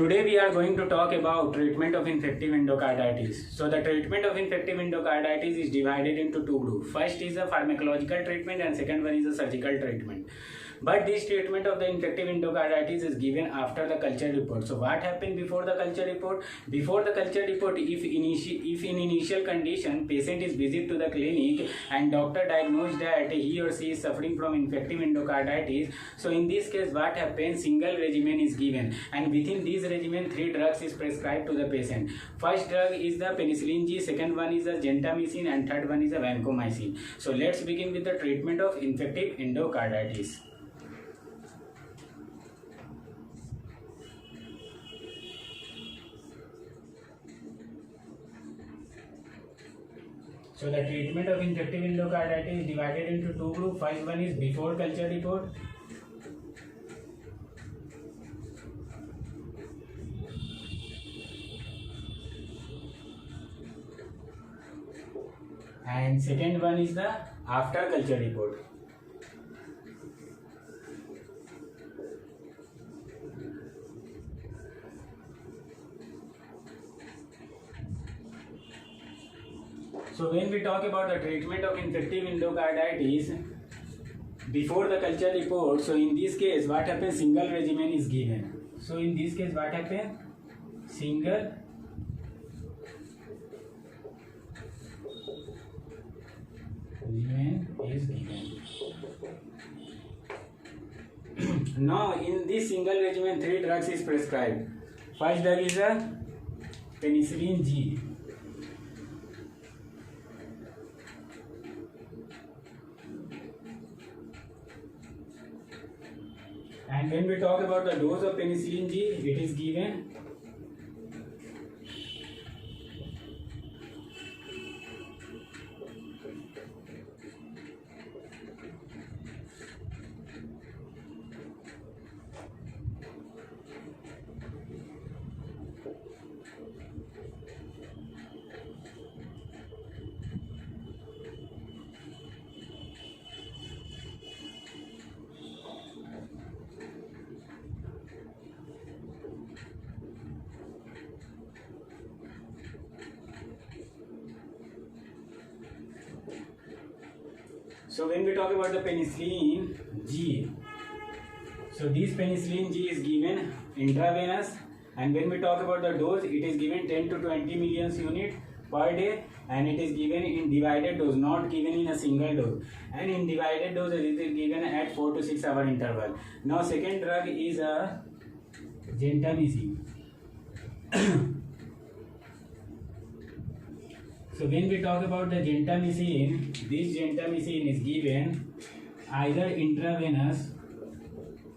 Today we are going to talk about treatment of infective endocarditis. So the treatment of infective endocarditis is divided into two groups. First is a pharmacological treatment and second one is a surgical treatment. But this treatment of the infective endocarditis is given after the culture report. So what happened before the culture report? Before the culture report, if in initial condition patient is visit to the clinic and doctor diagnosed that he or she is suffering from infective endocarditis, so in this case what happens, single regimen is given and within this regimen 3 drugs is prescribed to the patient. First drug is the penicillin G, second one is the gentamicin and third one is the vancomycin. So let's begin with the treatment of infective endocarditis. So the treatment of infective endocarditis is divided into two groups. First one is before culture report. And second one is the after culture report. So when we talk about the treatment of infective endocarditis before the culture report, so in this case what happens, single regimen is given. So in this case what happens, single regimen is given. Now in this single regimen 3 drugs is prescribed. First drug is a penicillin G. And when we talk about the dose of penicillin G, it is given So when we talk about the penicillin G, so this penicillin G is given intravenous, and when we talk about the dose, it is given 10 to 20 million units per day, and it is given in divided dose, not given in a single dose. And in divided dose, it is given at 4 to 6 hour interval. Now second drug is a gentamicin. So when we talk about the gentamicin, this gentamicin is given either intravenous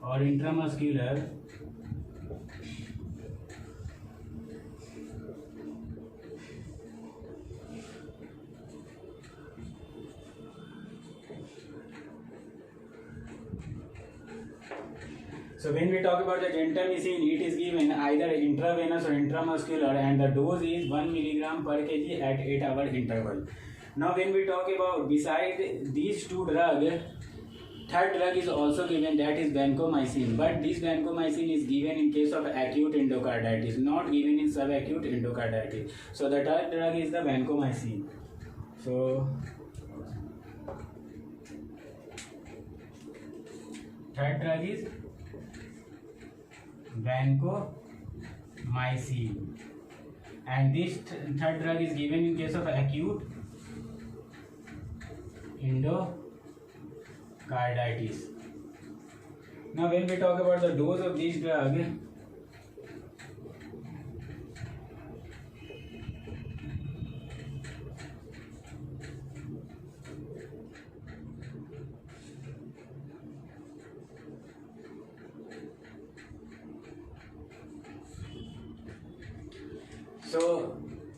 or intramuscular. So when we talk about the gentamicin, it is given either intravenous or intramuscular, and the dose is 1 milligram per kg at 8 hour interval. Now when we talk about beside these two drugs, third drug is also given, that is vancomycin, but this vancomycin is given in case of acute endocarditis, not given in subacute endocarditis. So the third drug is the vancomycin. So third drug is vancomycin, and this third drug is given in case of acute endocarditis. Now when we talk about the dose of this drug, so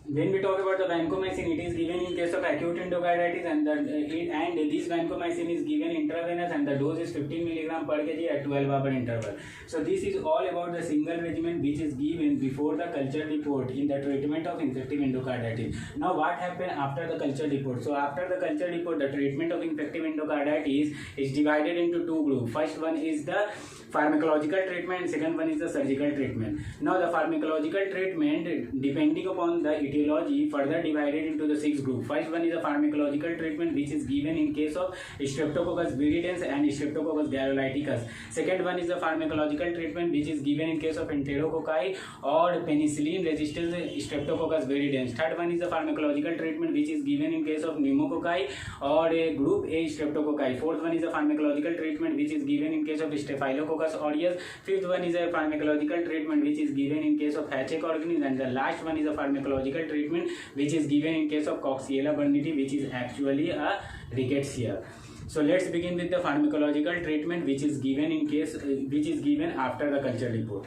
when we talk about the vancomycin, it is given in case of acute endocarditis, and this vancomycin is given intravenous, and the dose is 15 milligram per kg at 12 hour interval. So this is all about the single regimen which is given before the culture report in the treatment of infective endocarditis. Now what happened after the culture report? So after the culture report, the treatment of infective endocarditis is divided into two groups. First one is the pharmacological treatment and second one is the surgical treatment. Now the pharmacological treatment, depending upon the etiology, further divided into the 6 groups. First one is the pharmacological treatment which is given in case of Streptococcus viridans and Streptococcus galolyticus. Second one is the pharmacological treatment which is given in case of Enterococci or penicillin resistant Streptococcus viridans. Third one is the pharmacological treatment which is given in case of pneumococci or a group A Streptococci. Fourth one is the pharmacological treatment which is given in case of Staphylococcus aureus. Fifth one is a pharmacological treatment which is given in case of Hatchek organism, and the last one is a pharmacological treatment which is given in case of Coxiella burnetii, which is actually a rickettsia. So let's begin with the pharmacological treatment which is given in case which is given after the culture report.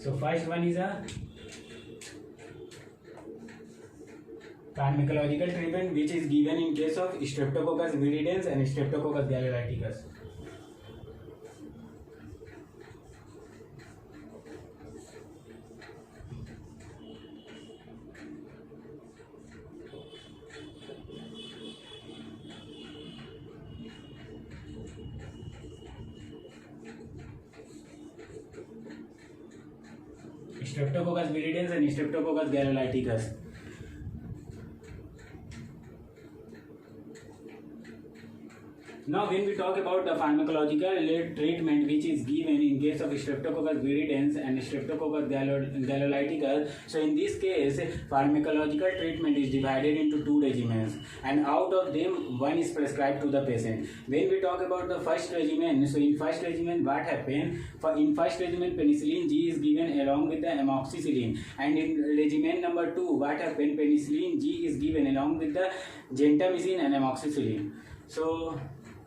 So first one is a pharmacological treatment which is given in case of Streptococcus viridans and Streptococcus galolyticus. Streptococcus viridans and Streptococcus galolyticus. Now when we talk about the pharmacological treatment which is given in case of Streptococcus viridans and Streptococcus galolyticus, so in this case pharmacological treatment is divided into 2 regimens, and out of them one is prescribed to the patient. When we talk about the first regimen, so in first regimen what happens? In first regimen penicillin G is given along with the amoxicillin, and in regimen number 2 what happens? Penicillin G is given along with the gentamicin and amoxicillin. So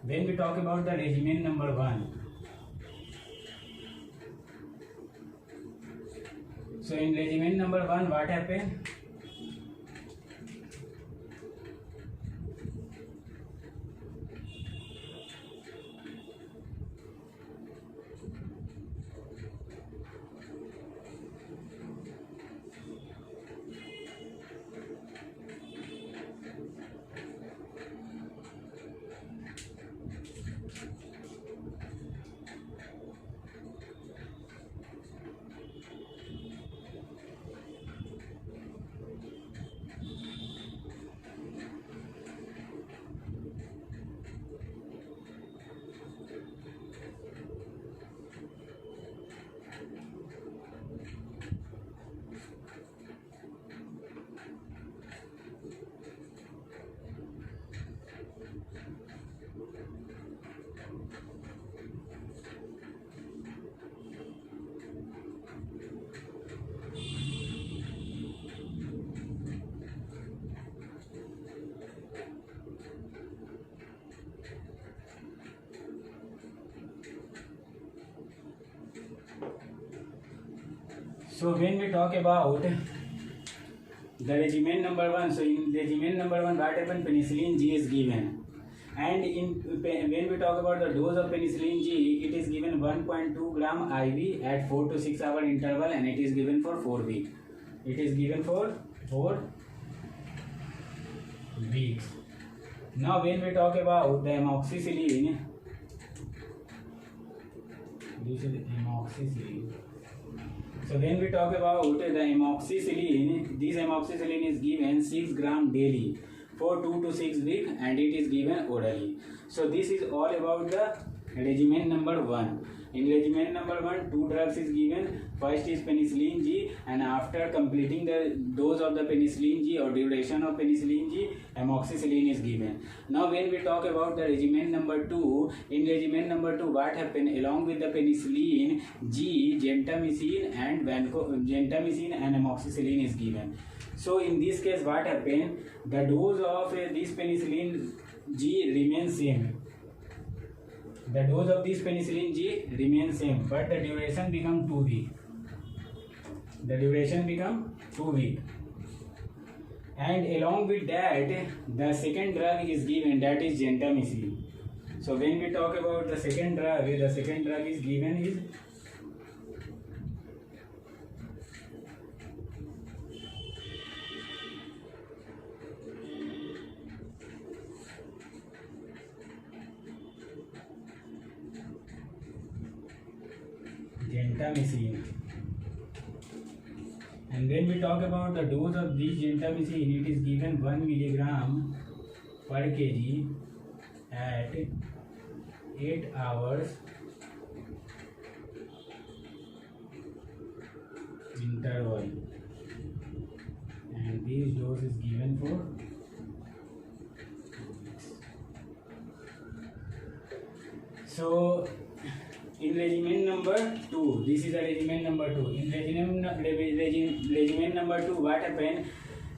when we talk about the regimen number 1, so in regimen number 1 what happened? So when we talk about the regimen number 1, so in regimen number 1 what happened? Penicillin G is given, and when we talk about the dose of penicillin G, it is given 1.2 gram IV at 4 to 6 hour interval, and it is given for 4 weeks. It is given for 4 weeks. Now when we talk about the amoxicillin, this is amoxicillin. So when we talk about the amoxicillin, this amoxicillin is given 6 gram daily for 2 to 6 weeks, and it is given orally. So this is all about the regimen number 1. In regimen number 1, 2 drugs is given. First is penicillin G, and after completing the dose of the penicillin G or duration of penicillin G, amoxicillin is given. Now when we talk about the regimen number 2, in regimen number 2 what happened? Along with the penicillin G, gentamicin and amoxicillin is given. So in this case what happened? The dose of this penicillin G remains same. The dose of this penicillin G remains same, but the duration become 2 weeks. The duration become 2 weeks. And along with that, the second drug is given, that is gentamicin. So when we talk about the second drug is given is gentamicin. And when we talk about the dose of this gentamicin, it is given 1 milligram per kg at 8 hours interval, and this dose is given for 2 weeks. So in regimen number 2, this is a regimen number 2. In regimen number 2, what happened?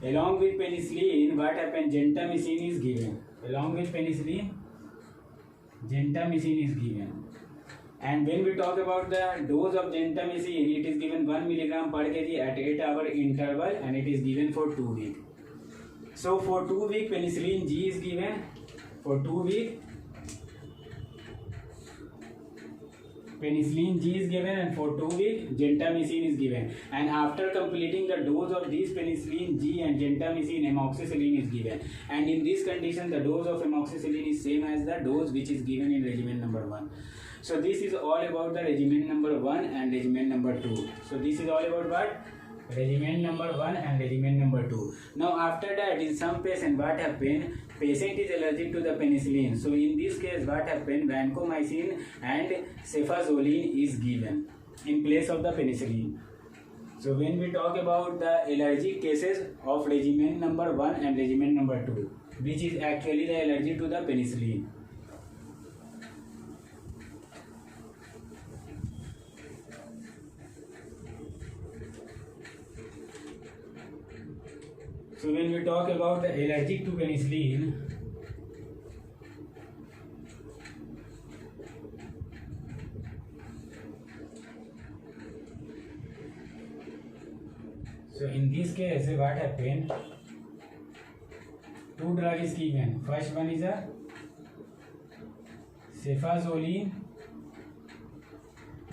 Along with penicillin, what happened? Gentamicin is given. Along with penicillin, gentamicin is given. And when we talk about the dose of gentamicin, it is given 1 milligram per kg at 8-hour interval, and it is given for 2 weeks. So for 2 weeks, penicillin G is given. For 2 weeks, penicillin G is given, and for 2 weeks gentamicin is given. And after completing the dose of this penicillin G and gentamicin, amoxicillin is given. And in this condition, the dose of amoxicillin is same as the dose which is given in regimen number 1. So this is all about the regimen number 1 and regimen number 2. So this is all about what? Regimen number 1 and regimen number 2. Now after that, in some patient, what happened? Patient is allergic to the penicillin. So in this case, what happened? Vancomycin and cefazolin is given in place of the penicillin. So when we talk about the allergic cases of regimen number 1 and regimen number 2, which is actually the allergy to the penicillin. So when we talk about the allergic to penicillin, so in this case, what happened? 2 drugs is given. First one is a cefazolin,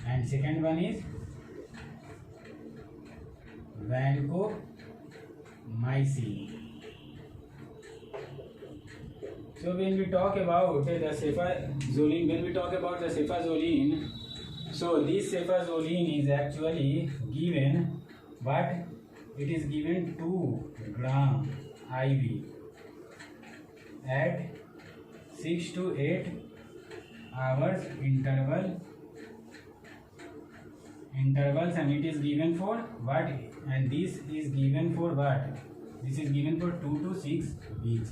and second one is vancomycin. So when we talk about the cefazolin, so this cefazolin is actually given, but it is given 2 gram IV at 6 to 8 hours intervals, and it is given for what? And this is given for what? This is given for 2 to 6 weeks.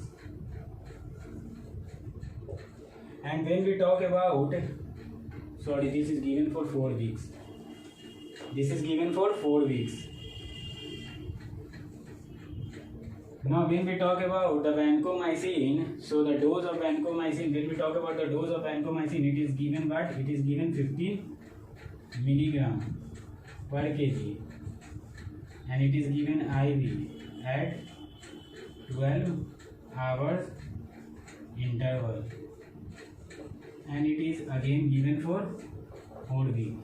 And when we talk about, this is given for 4 weeks. This is given for 4 weeks. Now when we talk about the vancomycin, so the dose of vancomycin, when we talk about the dose of vancomycin, it is given what? It is given 15 milligram per kg, and it is given IV at 12 hours interval, and it is again given for 4 weeks.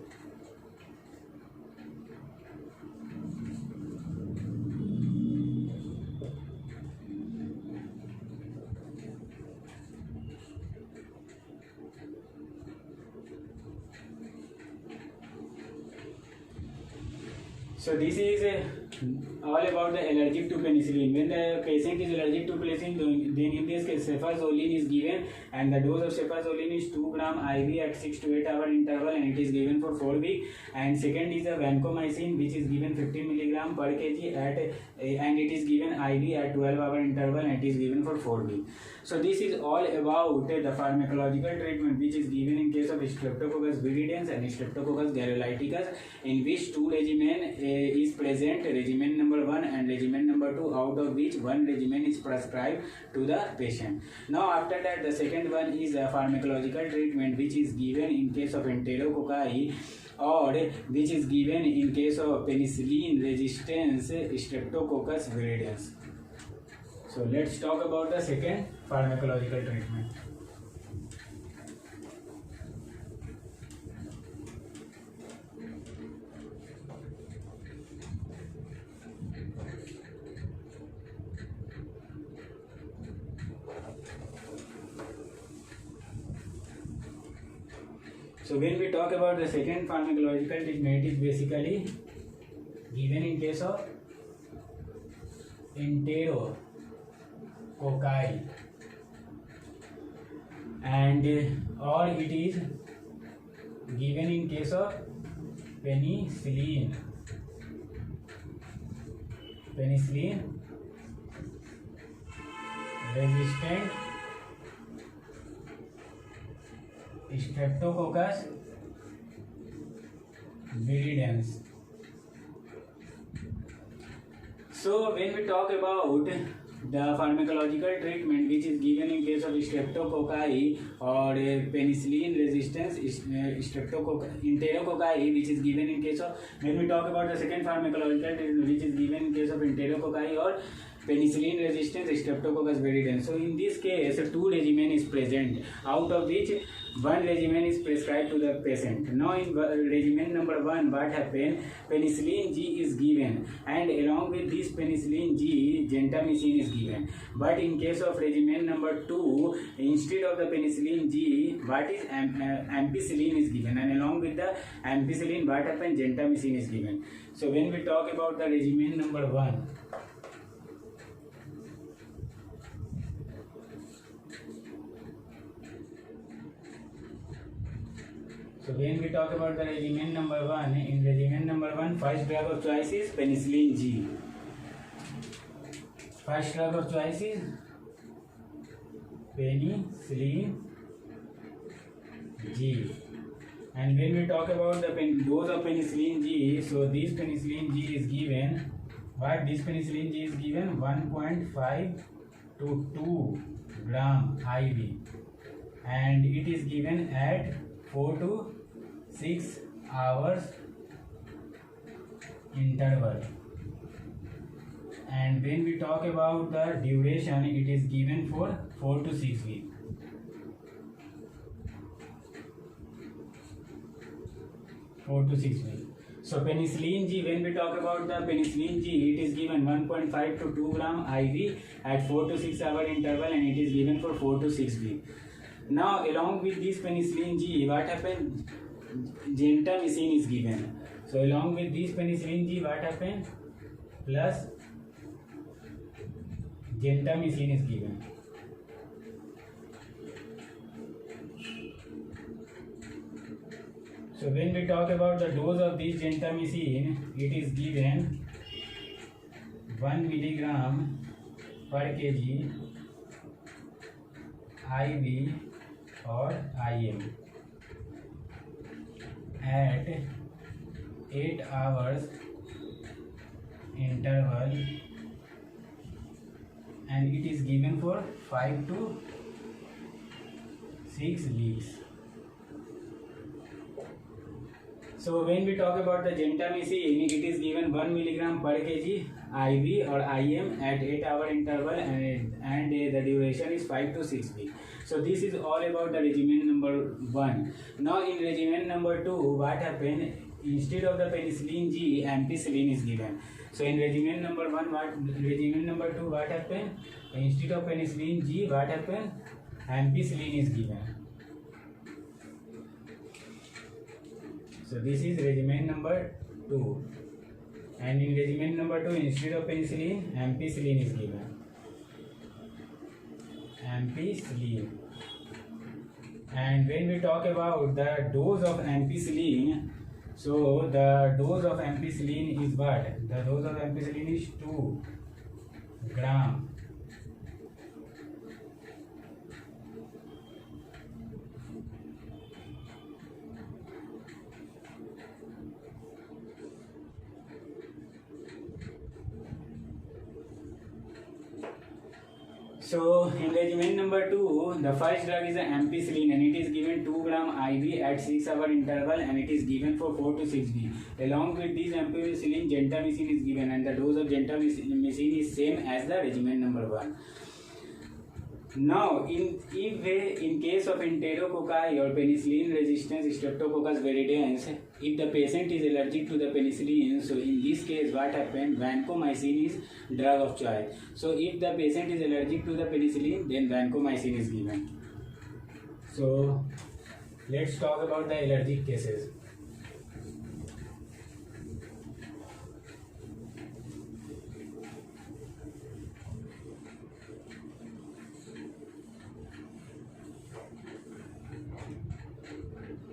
So this is all about the allergic to penicillin. When the patient is allergic to penicillin, then in this case cefazolin is given, and the dose of cefazolin is 2 gram IV at 6 to 8 hour interval, and it is given for 4 weeks. And second is the vancomycin, which is given 15 milligram per kg and it is given IV at 12 hour interval, and it is given for 4 weeks. So this is all about the pharmacological treatment which is given in case of Streptococcus viridans and Streptococcus garrulaticus, in which 2 regimen is present, regimen number 1 and regimen number 2, out of which 1 regimen is prescribed to the patient. Now after that, the second one is a pharmacological treatment which is given in case of Enterococci, or which is given in case of penicillin resistance Streptococcus viridans. So let's talk about the second pharmacological treatment. So when we talk about the second pharmacological treatment, it is basically given in case of enterococci, and or it is given in case of penicillin resistant Streptococcus viridans. So when we talk about the pharmacological treatment which is given in case of streptococci or penicillin resistance enterococci, which is given in case of, when we talk about the second pharmacological treatment which is given in case of enterococci or penicillin resistance streptococcus viridans. So in this case, two regimen is present, out of which one regimen is prescribed to the patient. Now in regimen number 1, what happened? Penicillin G is given, and along with this penicillin G, gentamicin is given. But in case of regimen number 2, instead of the penicillin G, what is ampicillin is given, and along with the ampicillin, what happened? Gentamicin is given. So when we talk about the regimen number 1, so when we talk about the regimen number 1, in regimen number 1, first drug of choice is penicillin G. First drug of choice is penicillin G. And when we talk about the dose of penicillin G, so this penicillin G is given, what this penicillin G is given? 1.5 to 2 gram IV, and it is given at 4 to 6 hours interval. And when we talk about the duration, it is given for 4 to 6 weeks. So penicillin G, when we talk about the penicillin G, it is given 1.5 to 2 gram IV at 4 to 6 hour interval, and it is given for 4 to 6 weeks. Now along with this penicillin G, what happened? Gentamicin is given. So along with this penicillin G, what happened? Plus gentamicin is given. So when we talk about the dose of this gentamicin, it is given 1 milligram per kg IV or IM at 8 hours interval, and it is given for 5 to 6 weeks. So when we talk about the gentamicin, it is given 1 milligram per kg IV or IM at 8 hour interval, and the duration is 5 to 6 weeks. So this is all about the regimen number 1. Now in regimen number 2, what happened? Instead of the penicillin G, ampicillin is given. So in regimen number 1, regimen number 2, what happened? Instead of penicillin G, what happened? Ampicillin is given. So this is regimen number 2, and in regimen number 2, instead of penicillin, ampicillin is given. Ampicillin. And when we talk about the dose of ampicillin, so the dose of ampicillin is what? The dose of ampicillin is 2 gram. So in regimen number 2, the first drug is ampicillin and it is given 2 gram IV at 6-hour interval and it is given for 4 to 6 weeks. Along with this ampicillin, gentamicin is given and the dose of gentamicin is same as the regimen number 1. Now, in case of enterococci or penicillin resistant Streptococcus viridans, if the patient is allergic to the penicillin, so in this case what happens? Vancomycin is drug of choice. So if the patient is allergic to the penicillin, then vancomycin is given. So let's talk about the allergic cases.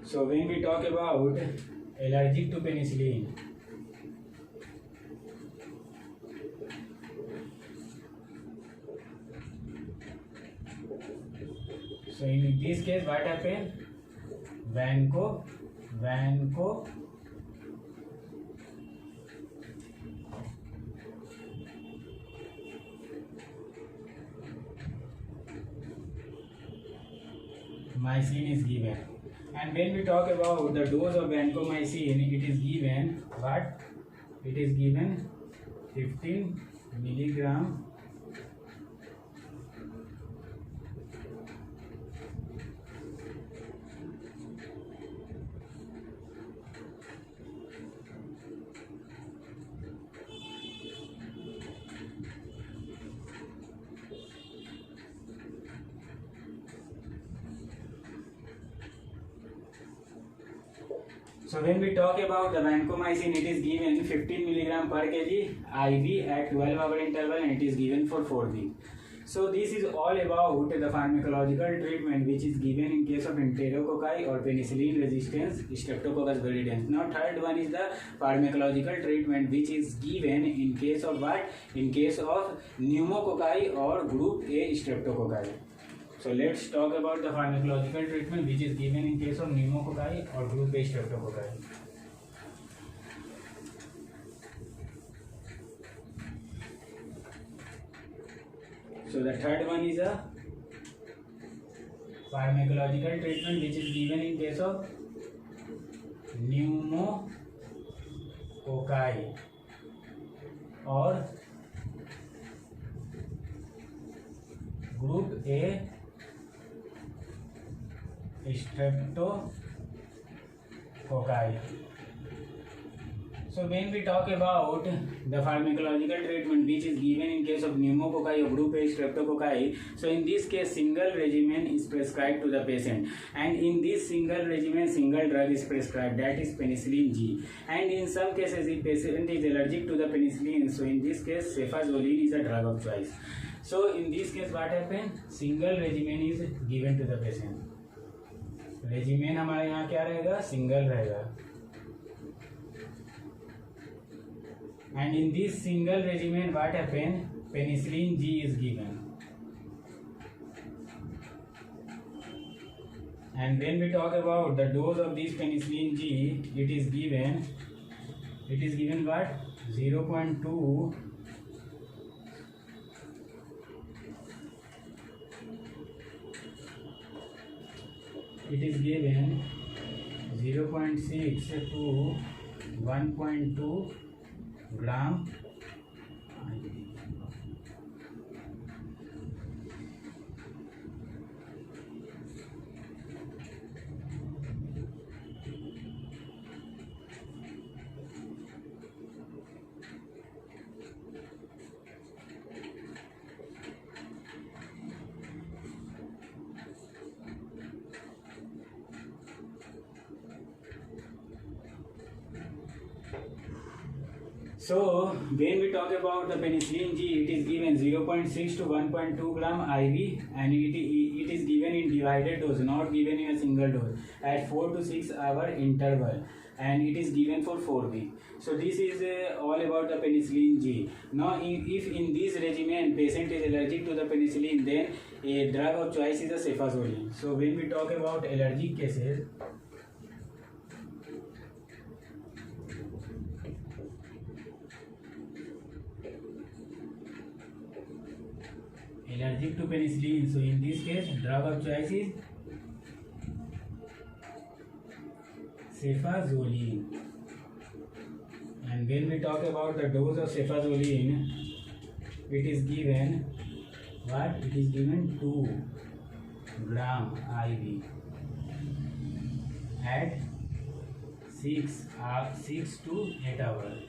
So when we talk about allergic to penicillin, so in this case what happened? Vancomycin is given. And when we talk about the dose of vancomycin, it is given what? It is given 15 milligram So when we talk about the vancomycin, it is given 15 milligram per kg IV at 12-hour interval and it is given for 4 weeks. So this is all about the pharmacological treatment which is given in case of enterococci or penicillin resistance Streptococcus viridans. Now third one is the pharmacological treatment which is given in case of what? In case of pneumococci or group A Streptococci. So let's talk about the pharmacological treatment which is given in case of pneumococci or group A Streptococci. So the third one is a pharmacological treatment which is given in case of pneumococci or group A Streptococci. So when we talk about the pharmacological treatment which is given in case of pneumococci or group A Streptococci, so in this case single regimen is prescribed to the patient, and in this single regimen single drug is prescribed, that is penicillin G. And in some cases if patient is allergic to the penicillin, so in this case cefazolin is a drug of choice. So in this case what happens? Single regimen is given to the patient. Regimen हमारे यहाँ क्या रहेगा? Single रहेगा. And in this single regimen what happen? Penicillin G is given. And when we talk about the dose of this penicillin G, it is given what? 0.2 it is given 0.6 to 1.2 gram. So when we talk about the penicillin G, it is given 0.6 to 1.2 gram IV, and it is given in divided dose, not given in a single dose, at 4 to 6 hour interval, and it is given for 4 weeks. So this is all about the penicillin G. Now if in this regimen patient is allergic to the penicillin, then a drug of choice is a cefazolin. So when we talk about allergic cases, allergic to penicillin. So in this case, drug of choice is cefazolin. And when we talk about the dose of cefazolin, it is given what? It is given 2 gram IV at 6 to 8 hours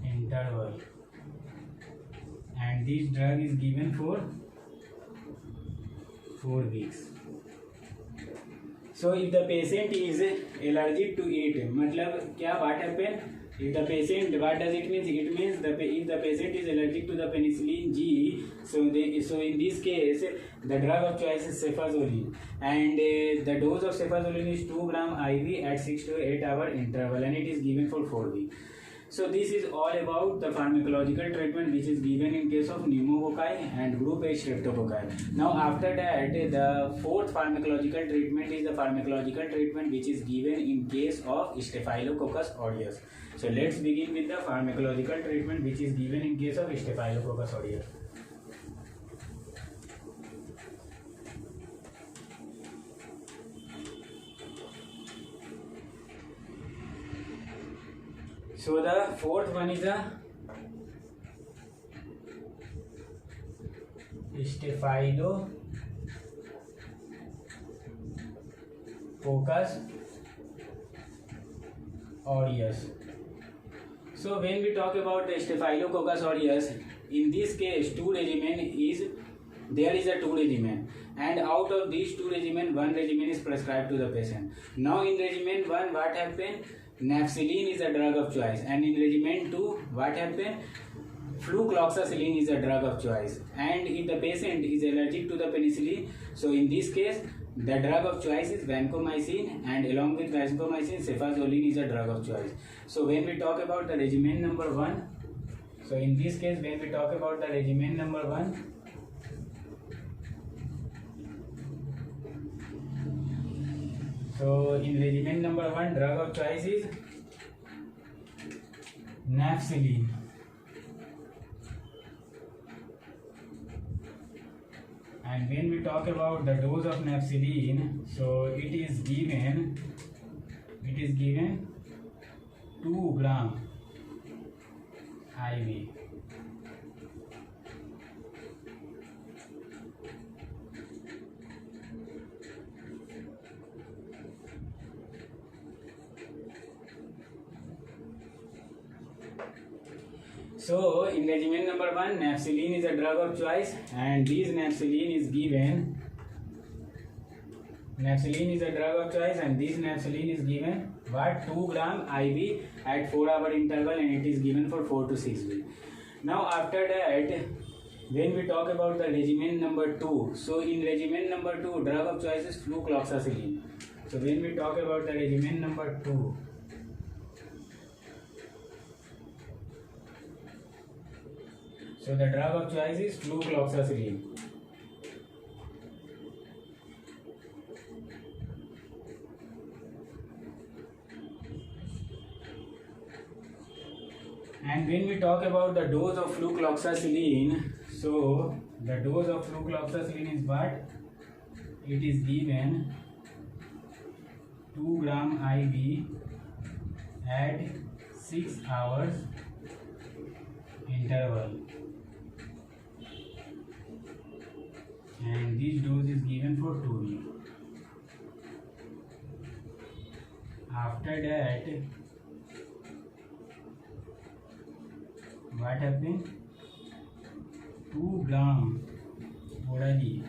interval, and this drug is given for 4 weeks. So if the patient is allergic to it, मतलब क्या what happen? If the patient, what does it mean? It means if the patient is allergic to the penicillin G, so in this case the drug of choice is cefazolin, and the dose of cefazolin is 2 gram IV at 6 to 8 hour interval, and it is given for 4 weeks. So this is all about the pharmacological treatment which is given in case of pneumococci and group A streptococci. Now after that, the fourth pharmacological treatment is the pharmacological treatment which is given in case of Staphylococcus aureus. So let's begin with the pharmacological treatment which is given in case of Staphylococcus aureus. So the fourth one is a Staphylococcus aureus. So when we talk about the Staphylococcus aureus, in this case there is a two regimen, and out of these two regimen, one regimen is prescribed to the patient. Now in regimen 1, what happened? Nafcillin is a drug of choice, and in regimen 2, what happened? Flucloxacillin is a drug of choice. And if the patient is allergic to the penicillin, so in this case the drug of choice is vancomycin, and along with vancomycin, cefazolin is a drug of choice. So when we talk about the regimen number 1, so in this case when we talk about the regimen number 1, so in regimen number 1, drug of choice is Nafcillin. And when we talk about the dose of Nafcillin, so it is given 2 gram IV. So in regimen number 1, Nafcillin is a drug of choice, and this Nafcillin is given. Nafcillin is a drug of choice, and this Nafcillin is given what? 2 gram IV at 4 hour interval, and it is given for 4 to 6 weeks. Now after that, when we talk about the regimen number 2, so in regimen number 2, drug of choice is flucloxacillin. So when we talk about the regimen number 2, so the drug of choice is flucloxacillin. And when we talk about the dose of flucloxacillin, so the dose of flucloxacillin is what? It is given 2 gram IV at 6 hours interval, and this dose is given for 2 weeks. After that, what happened? 2 gram orally.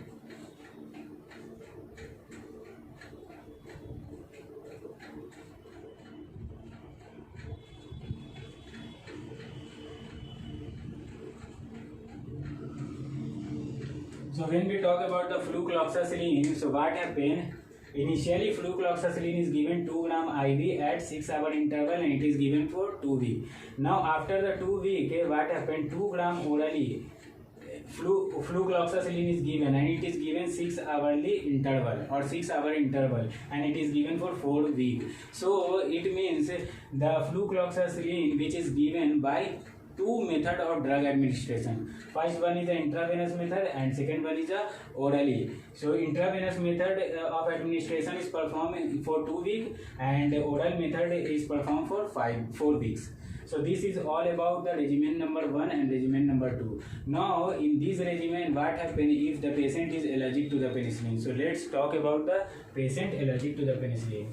So when we talk about the flucloxacillin, so what happened? Initially flucloxacillin is given 2 gram IV at 6 hour interval, and it is given for 2 weeks. Now after the 2 weeks, what happened? 2 gram orally flucloxacillin is given, and it is given 6 hourly interval or 6 hour interval, and it is given for 4 weeks. So it means the flucloxacillin which is given by two method of drug administration. First one is the intravenous method and second one is the orally. So intravenous method of administration is performed for 2 weeks and oral method is performed for 4 weeks. So this is all about the regimen number 1 and regimen number 2. Now in this regimen, what happens if the patient is allergic to the penicillin? So let's talk about the patient allergic to the penicillin.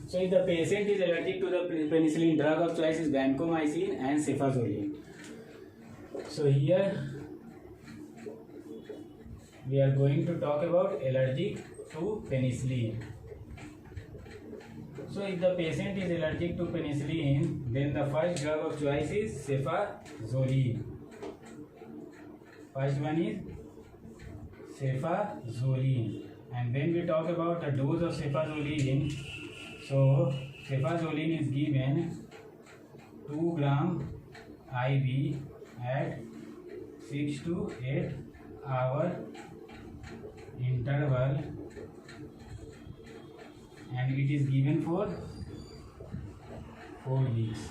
So if the patient is allergic to the penicillin, drug of choice is vancomycin and cefazolin. So here we are going to talk about allergic to penicillin. So if the patient is allergic to penicillin, then the first drug of choice is cefazolin. First one is cefazolin. And when we talk about the dose of cefazolin, so cefazolin is given 2 gram IV at 6 to 8 hour interval, and it is given for 4 weeks.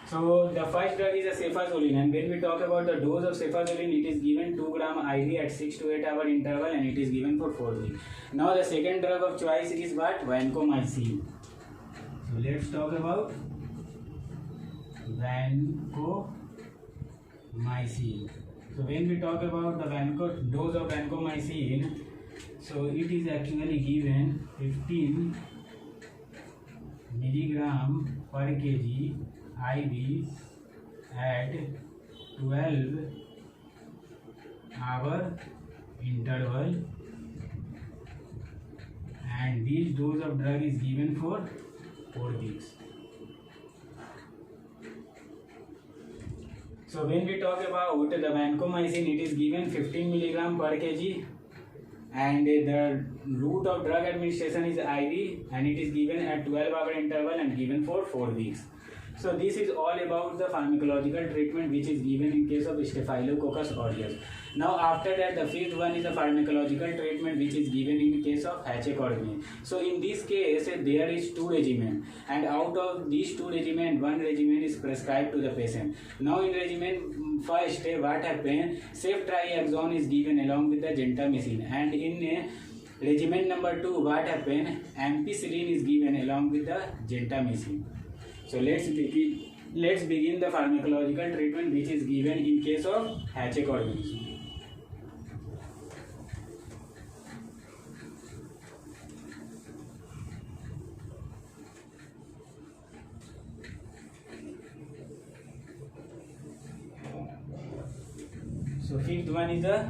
So the first drug is a cefazolin, and when we talk about the dose of cefazolin, it is given 2 gram IV at 6 to 8 hour interval, and it is given for 4 weeks. Now the second drug of choice is what? Vancomycin. So let's talk about vancomycin. So when we talk about the dose of vancomycin, so it is actually given 15 milligram per kg IV at 12 hour interval, and this dose of drug is given for 4 weeks. So when we talk about the vancomycin, it is given 15 milligram per kg, and the route of drug administration is IV, and it is given at 12 hour interval and given for 4 weeks. So this is all about the pharmacological treatment which is given in case of Staphylococcus aureus. Now after that, the fifth one is the pharmacological treatment which is given in case of Hachet-Courtney. So in this case, there is 2 regimen, and out of these 2 regimen, 1 regimen is prescribed to the patient. Now in regimen first, what happens? Ceftriaxone is given along with the gentamicin, and in regimen number 2, what happens? Ampicillin is given along with the gentamicin. So let's begin the pharmacological treatment which is given in case of Hachet-Courtney. So fifth one is the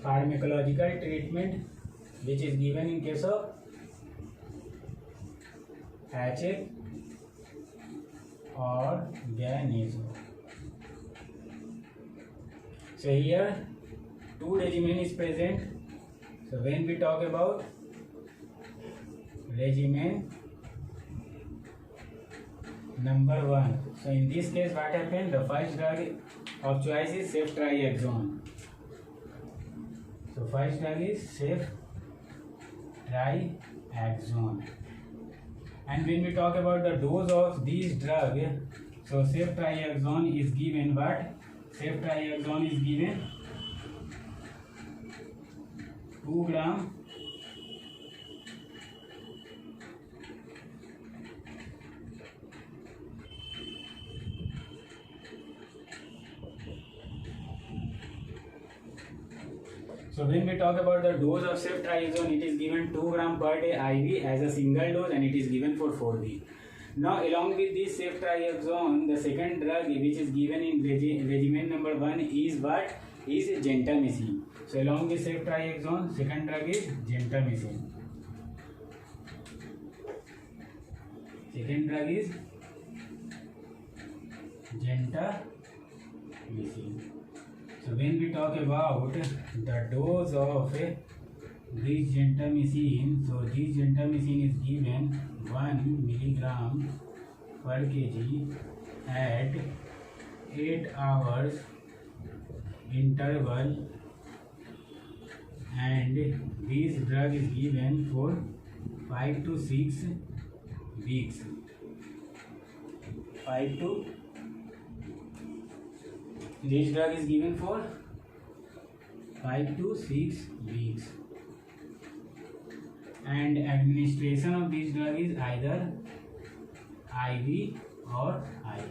pharmacological treatment which is given in case of Hachet-Organism. So here 2 regimen is present. So when we talk about regimen number 1, so in this case what happened? The first drug of choice is ceftriaxone. So first drug is ceftriaxone. And when we talk about the dose of these drug, so ceftriaxone is given what? Ceftriaxone is given 2 gram So when we talk about the dose of ceftriaxone, it is given 2 gram per day IV as a single dose, and it is given for 4 weeks. Now along with this ceftriaxone, the second drug which is given in regimen number 1 is what? Is gentamicin. So along with ceftriaxone, second drug is gentamicin. Second drug is gentamicin. So when we talk about the dose of this gentamicin, so this gentamicin is given 1 milligram per kg at 8 hours interval, and this drug is given for 5 to 6 weeks. 5 to This drug is given for 5 to 6 weeks, and administration of this drug is either IV or IV.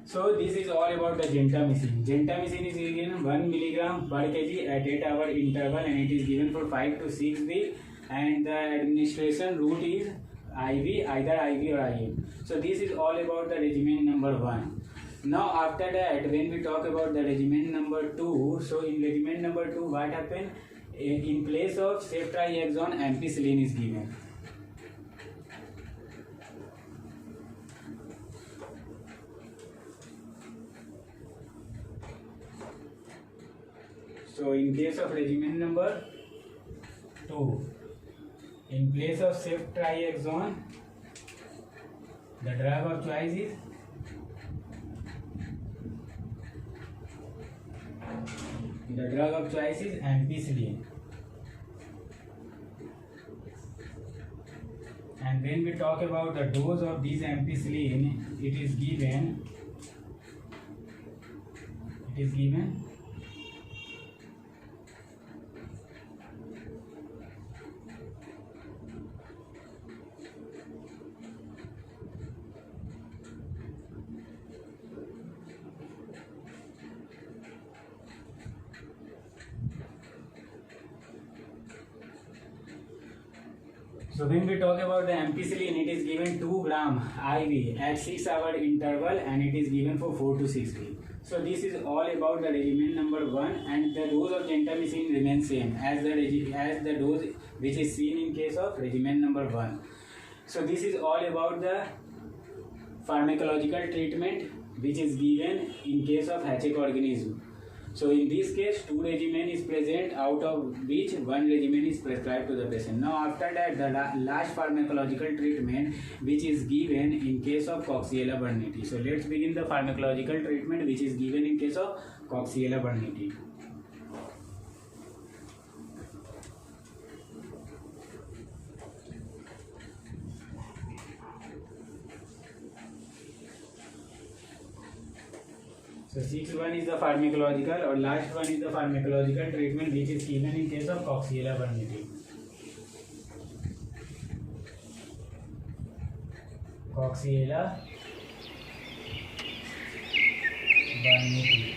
So this is all about the gentamicin. Gentamicin is given 1 milligram per kg at 8-hour interval, and it is given for 5 to 6 weeks, and the administration route is IV, either IV or IM. So this is all about the regimen number 1. Now after that, when we talk about the regimen number 2, so in regimen number 2, what happened? In place of ceftriaxone, ampicillin is given. So in case of regimen number 2, in place of ceftriaxone, the drug of choice is ampicillin. And when we talk about the dose of this ampicillin, it is given So when we talk about the ampicillin, it is given 2 gram IV at 6-hour interval, and it is given for 4 to 6 weeks. So this is all about the regimen number 1, and the dose of gentamicin remains same as the dose which is seen in case of regimen number 1. So this is all about the pharmacological treatment which is given in case of HH organism. So in this case, 2 regimen is present, out of which 1 regimen is prescribed to the patient. Now after that, the last pharmacological treatment which is given in case of Coxiella burnetii. So let's begin the pharmacological treatment which is given in case of Coxiella burnetii. So 6-1 is the pharmacological, or last one is the pharmacological treatment which is given in case of Coxiella burnetii. Coxiella burnetii.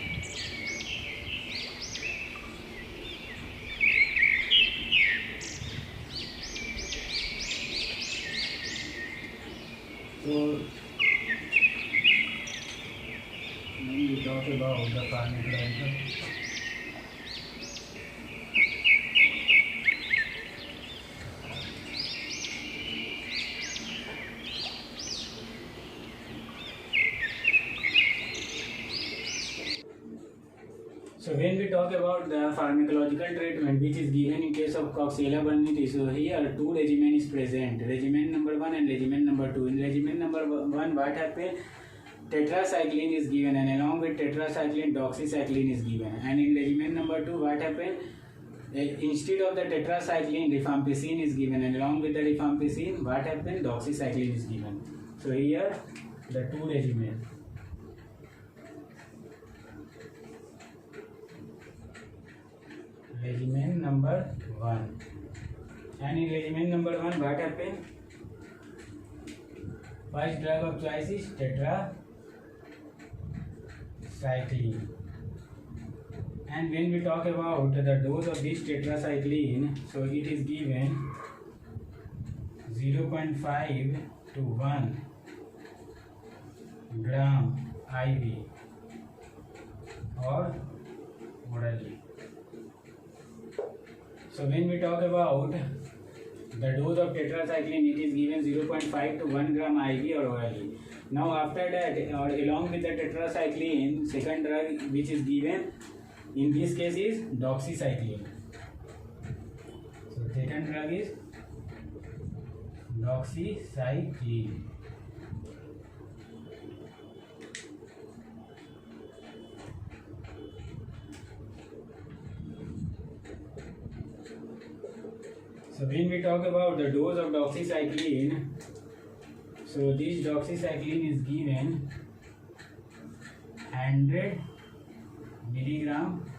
So we talk about the pharmacological. So when we talk about the pharmacological treatment which is given in case of Coxiella burnetii, so here 2 regimen is present, regimen number 1 and regimen number 2. In regimen number 1, what happened? Tetracycline is given, and along with tetracycline, doxycycline is given. And in regimen number 2, what happened? Instead of the tetracycline, rifampicin is given, and along with the rifampicin, what happened? Doxycycline is given. So here the 2 regimen. Regimen number 1. And in regimen number 1, what happened? First drug of choice is tetracycline. And when we talk about the dose of this tetracycline, so it is given 0.5 to 1 gram IV or orally. So when we talk about the dose of tetracycline, it is given 0.5 to 1 gram IV or orally. Now after that, or along with the tetracycline, second drug which is given in this case is doxycycline. So second drug is doxycycline. So when we talk about the dose of doxycycline, so this doxycycline is given 100 milligram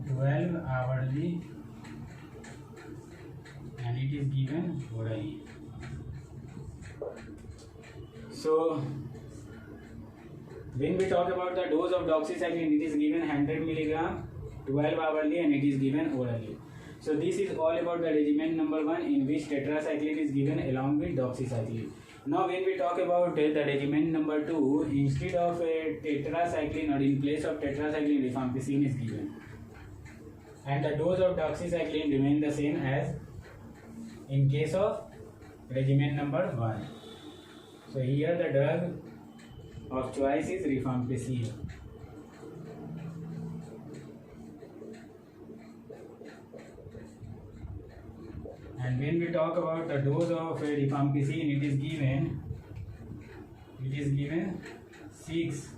12 hourly, and it is given orally. So when we talk about the dose of doxycycline, it is given 100 milligram 12 hourly, and it is given orally. So this is all about the regimen number 1, in which tetracycline is given along with doxycycline. Now when we talk about the regimen number 2, instead of a tetracycline or in place of tetracycline, rifampicin is given, and the dose of doxycycline remain the same as in case of regimen number 1. So here the drug of choice is rifampicin. And when we talk about the dose of rifampicin, it is given 6.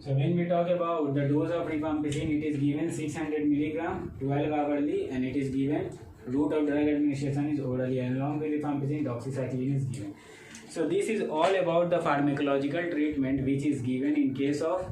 So when we talk about the dose of rifampicin, it is given 600 milligram 12 hourly, and it is given route of drug administration is orally, and along with rifampicin, doxycycline is given. So this is all about the pharmacological treatment which is given in case of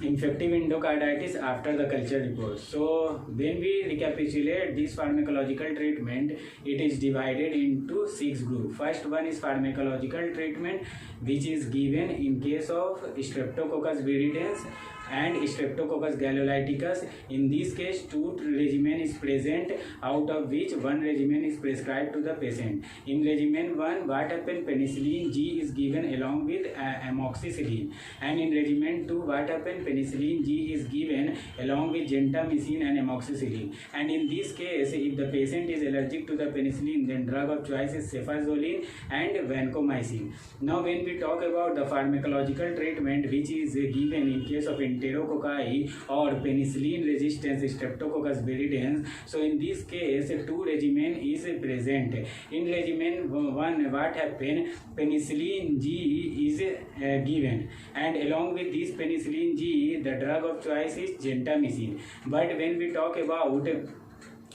infective endocarditis after the culture report. So when we recapitulate this pharmacological treatment, it is divided into 6 groups. First one is pharmacological treatment which is given in case of Streptococcus viridans and Streptococcus galolyticus. In this case, 2 regimen is present, out of which 1 regimen is prescribed to the patient. In regimen 1, what happened? Penicillin G is given along with amoxicillin, and in regimen 2, what happened? Penicillin G is given along with gentamicin and amoxicillin. And in this case, if the patient is allergic to the penicillin, then drug of choice is cefazolin and vancomycin. Now when we talk about the pharmacological treatment which is given in case of enterococci or penicillin resistant Streptococcus viridans, so in this case 2 regimen is present. In regimen 1, what happened? Penicillin G is given, and along with this penicillin G, the drug of choice is gentamicin. But when we talk about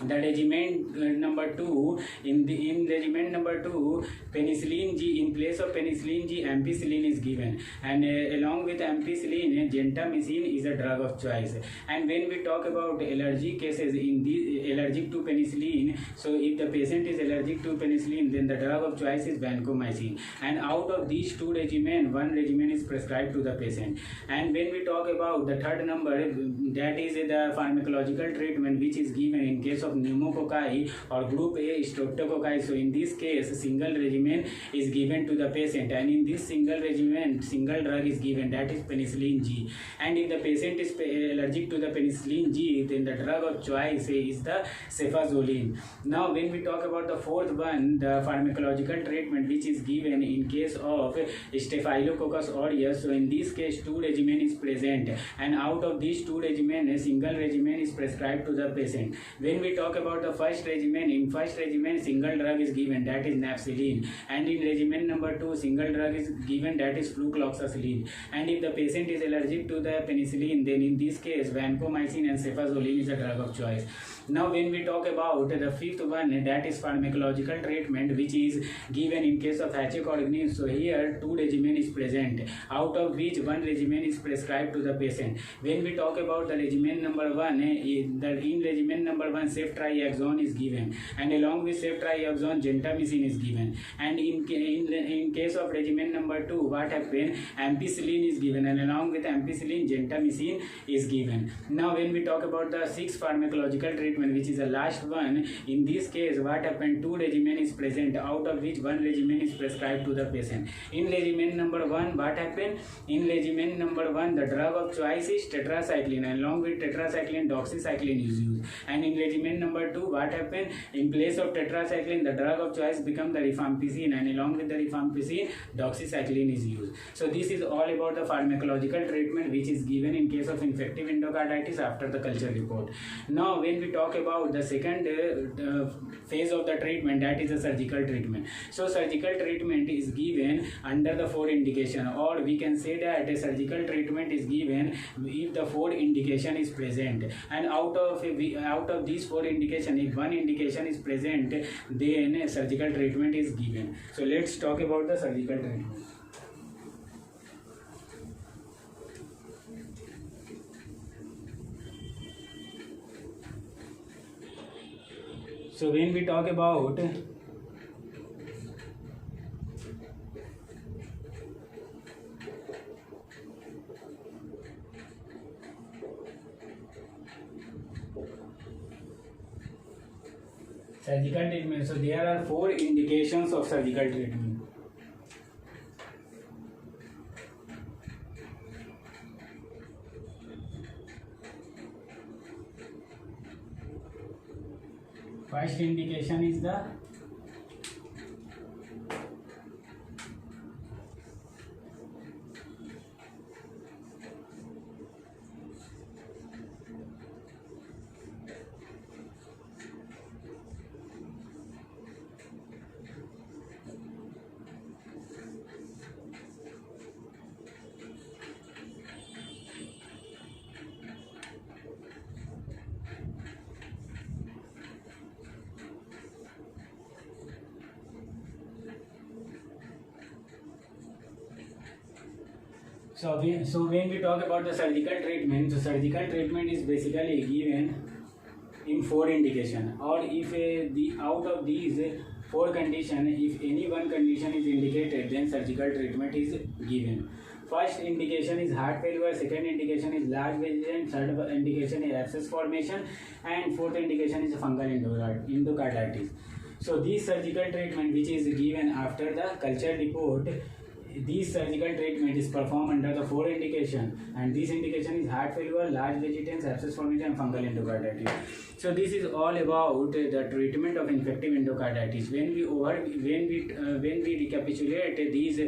the regimen number 2, in regimen number 2, penicillin G, in place of penicillin G, ampicillin is given, and along with ampicillin, gentamicin is a drug of choice. And when we talk about allergy cases, in the allergic to penicillin, so if the patient is allergic to penicillin, then the drug of choice is vancomycin, and out of these 2 regimen, 1 regimen is prescribed to the patient. And when we talk about the third number, that is the pharmacological treatment which is given in case of pneumococci or group A streptococci. So in this case, single regimen is given to the patient, and in this single regimen, single drug is given, that is penicillin G. And if the patient is allergic to the penicillin G, then the drug of choice is the cefazolin. Now when we talk about the fourth one, the pharmacological treatment which is given in case of Staphylococcus aureus, so in this case 2 regimen is present, and out of these 2 regimen, a single regimen is prescribed to the patient. When we talk about the first regimen, in first regimen single drug is given, that is napsilin, and in regimen number 2 single drug is given, that is flucloxacillin. And if the patient is allergic to the penicillin, then in this case vancomycin and cefazolin is a drug of choice. Now when we talk about the fifth one, that is pharmacological treatment which is given in case of Hatchek organism. So here 2 regimen is present, out of which 1 regimen is prescribed to the patient. When we talk about the regimen number 1, in regimen number 1 ceftriaxone is given, and along with ceftriaxone gentamicin is given. And in case of regimen number 2, what happened? Ampicillin is given, and along with ampicillin gentamicin is given. Now when we talk about the sixth pharmacological treatment, which is the last one, in this case what happened? 2 regimen is present, out of which 1 regimen is prescribed to the patient. In regimen number 1, what happened? In regimen number 1, the drug of choice is tetracycline, and along with tetracycline, doxycycline is used. And in regimen Statement number 2, what happened? In place of tetracycline, the drug of choice become the rifampicin, and along with the rifampicin, doxycycline is used. So this is all about the pharmacological treatment which is given in case of infective endocarditis after the culture report. Now when we talk about the second phase of the treatment, that is the surgical treatment. So surgical treatment is given under the 4 indication, or we can say that a surgical treatment is given if the 4 indication is present, and out of these 4 indication, if one indication is present, then surgical treatment is given. So let's talk about the surgical treatment. So when we talk about surgical treatment, so there are 4 indications of surgical treatment. First indication is the So when we talk about the surgical treatment, so surgical treatment is basically given in 4 indication, or if out of these 4 condition, if any one condition is indicated, then surgical treatment is given. First indication is heart failure, second indication is large vessel, third indication is abscess formation, and fourth indication is fungal endocarditis. So this surgical treatment which is given after the culture report, this surgical treatment is performed under the 4 indication, and this indication is heart failure, large vegetations, abscess formation, and fungal endocarditis. So this is all about the treatment of infective endocarditis. When we recapitulate these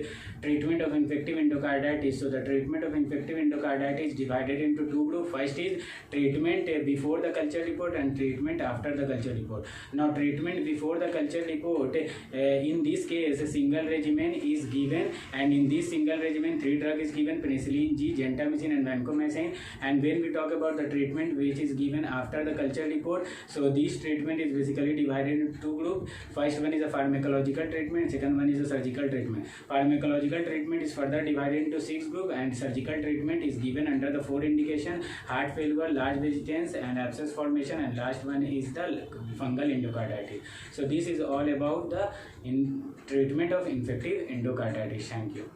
treatment of infective endocarditis, so the treatment of infective endocarditis is divided into 2 groups. First is treatment before the culture report and treatment after the culture report. Now treatment before the culture report, in this case a single regimen is given, and in this single regimen 3 drugs is given: penicillin G, gentamicin, and vancomycin. And when we talk about the treatment which is given after the culture report, so this treatment is basically divided into 2 groups. First one is a pharmacological treatment, second one is a surgical treatment. Pharmacological treatment is further divided into 6 groups, and surgical treatment is given under the 4 indication: heart failure, large vegetations, and abscess formation, and last one is the fungal endocarditis. So this is all about the treatment of infective endocarditis. Thank you.